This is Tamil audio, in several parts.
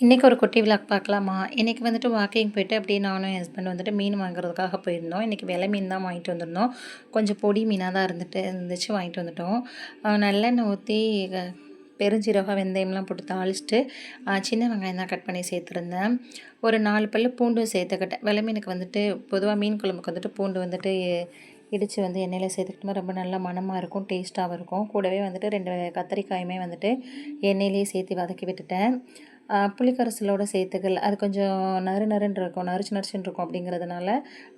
இன்றைக்கி ஒரு குட்டி விளாக் பார்க்கலாமா? இன்றைக்கி வந்துட்டு வாக்கிங் போயிட்டு அப்படியே நானும் என் ஹஸ்பண்ட் வந்துட்டு மீன் வாங்குறதுக்காக போயிருந்தோம். இன்றைக்கி வெலை மீன் தான் வாங்கிட்டு வந்திருந்தோம். கொஞ்சம் பொடி மீனாக தான் இருந்துச்சு வாங்கிட்டு வந்துட்டோம். நல்லெண்ணெய் ஊற்றி பெருஞ்சீரகம், வெந்தயம்லாம் போட்டு தாளிச்சுட்டு சின்ன வெங்காயம் தான் கட் பண்ணி சேர்த்துருந்தேன். ஒரு 4 பல்லு பூண்டும் சேர்த்துக்கிட்டேன். வெலை மீனுக்கு வந்துட்டு பொதுவாக மீன் குழம்புக்கு வந்துட்டு பூண்டு வந்துட்டு இடித்து வந்து எண்ணெயில் சேர்த்துக்கிட்டோம்னா ரொம்ப நல்லா மணமாக இருக்கும், டேஸ்ட்டாகவும் இருக்கும். கூடவே வந்துட்டு 2 கத்திரிக்காயுமே வந்துட்டு எண்ணெயிலேயே சேர்த்து வதக்கி விட்டுட்டேன். புளிக்கரைசலோட சேர்த்துக்கல. அது கொஞ்சம் நறுன்னு இருக்கும், நறுச்சுன்னு இருக்கும். அப்படிங்கிறதுனால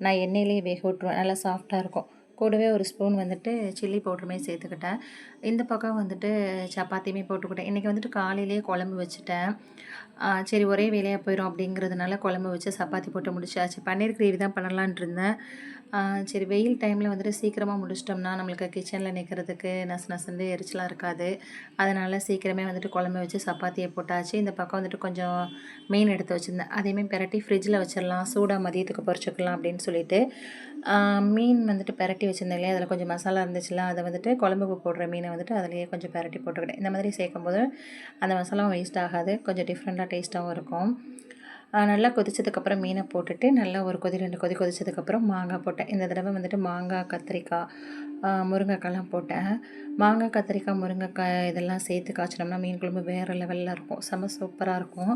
நான் எண்ணெயிலேயே வேக விட்ருவேன். நல்லா சாஃப்டாக இருக்கும். கூடவே ஒரு ஸ்பூன் வந்துட்டு சில்லி பவுடருமே சேர்த்துக்கிட்டேன். இந்த பக்கம் வந்துட்டு சப்பாத்தியுமே போட்டுக்கிட்டேன். இன்றைக்கி வந்துட்டு காலையிலேயே குழம்பு வச்சுட்டேன். சரி ஒரே வேலையாக போயிடும் அப்படிங்கிறதுனால குழம்பு வச்சு சப்பாத்தி போட்டு முடிச்சாச்சு. பன்னீர் கிரேவி தான் பண்ணலான்ட்டு இருந்தேன். சரி வெயில் டைமில் வந்துட்டு சீக்கிரமாக முடிச்சிட்டோம்னா நம்மளுக்கு கிச்சனில் நிற்கிறதுக்கு நசந்து எரிச்சலாக இருக்காது. அதனால் சீக்கிரமே வந்துட்டு குழம்பு வச்சு சப்பாத்தியை போட்டாச்சு. இந்த பக்கம் வந்துட்டு கொஞ்சம் மீன் எடுத்து வச்சுருந்தேன். அதையுமே பெரட்டி ஃப்ரிட்ஜில் வச்சிடலாம், சூடாக மதியத்துக்கு பொரிச்சுக்கலாம் அப்படின்னு சொல்லிட்டு மீன் வந்துட்டு பெரட்டி வச்சுருந்தேன் இல்லையா, அதில் கொஞ்சம் மசாலா இருந்துச்சுல, அதை வந்துட்டு குழம்புக்கு போடுற மீனை வந்துட்டு அதிலேயே கொஞ்சம் பெரட்டி போட்டுக்கிட்டேன். இந்த மாதிரி சேர்க்கும்போது அந்த மசாலாவும் வேஸ்ட் ஆகாது, கொஞ்சம் டிஃப்ரெண்ட்டாக டேஸ்ட்டாகவும் இருக்கும். நல்லா கொதிச்சதுக்கப்புறம் மீனை போட்டுட்டு நல்லா ஒரு 2 கொதி கொதிச்சதுக்கப்புறம் மாங்காய் போட்டேன். இந்த தடவை வந்துட்டு மாங்காய், கத்திரிக்காய், முருங்கைக்காய்லாம் போட்டேன். மாங்காய், கத்திரிக்காய், முருங்கைக்காய் இதெல்லாம் சேர்த்து காய்ச்சினோம்னா மீன் குழம்பு வேறு லெவலில் இருக்கும், செம்ம சூப்பராக இருக்கும்.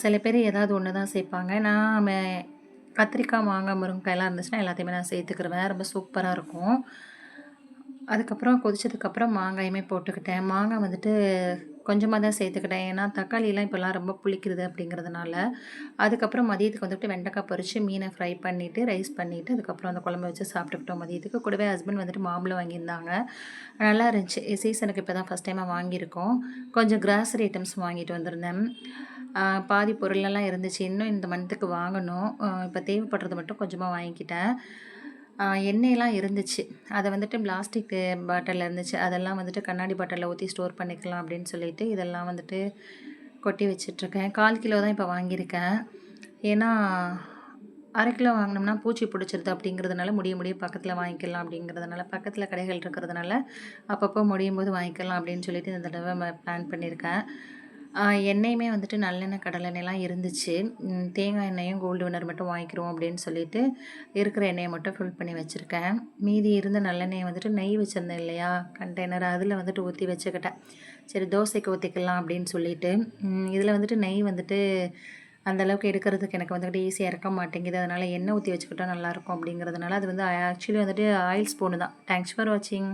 சில பேர் ஏதாவது ஒன்று தான் சேர்ப்பாங்க. நான் கத்திரிக்காய், மாங்காய், முருங்கைக்காயெல்லாம் இருந்துச்சுன்னா எல்லாத்தையுமே நான் சேர்த்துக்கிருவேன். ரொம்ப சூப்பராக இருக்கும். அதுக்கப்புறம் கொதிச்சதுக்கப்புறம் மாங்காயுமே போட்டுக்கிட்டேன். மாங்காய் வந்துட்டு கொஞ்சமாக தான் சேர்த்துக்கிட்டேன். ஏன்னா தக்காளிலாம் இப்போலாம் ரொம்ப புளிக்குது அப்படிங்கிறதுனால. அதுக்கப்புறம் மதியத்துக்கு வந்துட்டு வெண்டைக்காய் பொரித்து மீனை ஃப்ரை பண்ணிவிட்டு ரைஸ் பண்ணிவிட்டு அதுக்கப்புறம் அந்த குழம்பு வச்சு சாப்பிட்டுக்கிட்டோம் மதியத்துக்கு. கூடவே ஹஸ்பண்ட் வந்துட்டு மாம்பழம் வாங்கியிருந்தாங்க. நல்லா இருந்துச்சு. சீசனுக்கு இப்போ தான் ஃபஸ்ட் டைமாக வாங்கியிருக்கோம். கொஞ்சம் கிராசரி ஐட்டம்ஸ் வாங்கிட்டு வந்திருந்தேன். பாதி பொருளெல்லாம் இருந்துச்சு. இன்னும் இந்த மந்த்துக்கு வாங்கணும். இப்போ தேவைப்படுறது மட்டும் கொஞ்சமாக வாங்கிக்கிட்டேன். எண்ணெயெல்லாம் இருந்துச்சு. அதை வந்துட்டு பிளாஸ்டிக் பாட்டிலில் இருந்துச்சு. அதெல்லாம் வந்துட்டு கண்ணாடி பாட்டிலில் ஊற்றி ஸ்டோர் பண்ணிக்கலாம் அப்படின்னு சொல்லிட்டு இதெல்லாம் வந்துட்டு கொட்டி வச்சிட்ருக்கேன். 1/4 கிலோ தான் இப்போ வாங்கியிருக்கேன். ஏன்னா 1/2 கிலோ வாங்கினோம்னா பூச்சி பிடிச்சிருது அப்படிங்கிறதுனால முடிய பக்கத்தில் வாங்கிக்கலாம் அப்படிங்கிறதுனால, பக்கத்தில் கடைகள் இருக்கிறதுனால அப்பப்போ முடியும் போது வாங்கிக்கலாம் அப்படின்னு சொல்லிட்டு இந்த தடவை பிளான் பண்ணியிருக்கேன். எண்ணெயுமே வந்துட்டு நல்லெண்ணெய், கடலெண்ணெய்லாம் இருந்துச்சு. தேங்காய் எண்ணெயும் கோல்டு வின்னர் மட்டும் வாங்கிக்கிறோம் அப்படின்னு சொல்லிட்டு இருக்கிற எண்ணெயை மட்டும் ஃபில் பண்ணி வச்சுருக்கேன். மீதி இருந்த நல்லெண்ணெயை வந்துட்டு நெய் வச்சுருந்தேன் இல்லையா கண்டெய்னர், அதில் வந்துட்டு ஊற்றி வச்சுக்கிட்டேன். சரி தோசைக்கு ஊற்றிக்கலாம் அப்படின்னு சொல்லிட்டு. இதில் வந்துட்டு நெய் வந்துட்டு அந்தளவுக்கு எடுக்கிறதுக்கு எனக்கு வந்துட்டு ஈஸியாக இருக்க மாட்டேங்குது. அதனால் எண்ணெய் ஊற்றி வச்சுக்கிட்டா நல்லாயிருக்கும் அப்படிங்கிறதுனால அது வந்து ஆக்சுவலி வந்துட்டு ஆயில் ஸ்பூனு தான். தேங்க்ஸ் ஃபார் வாட்சிங்.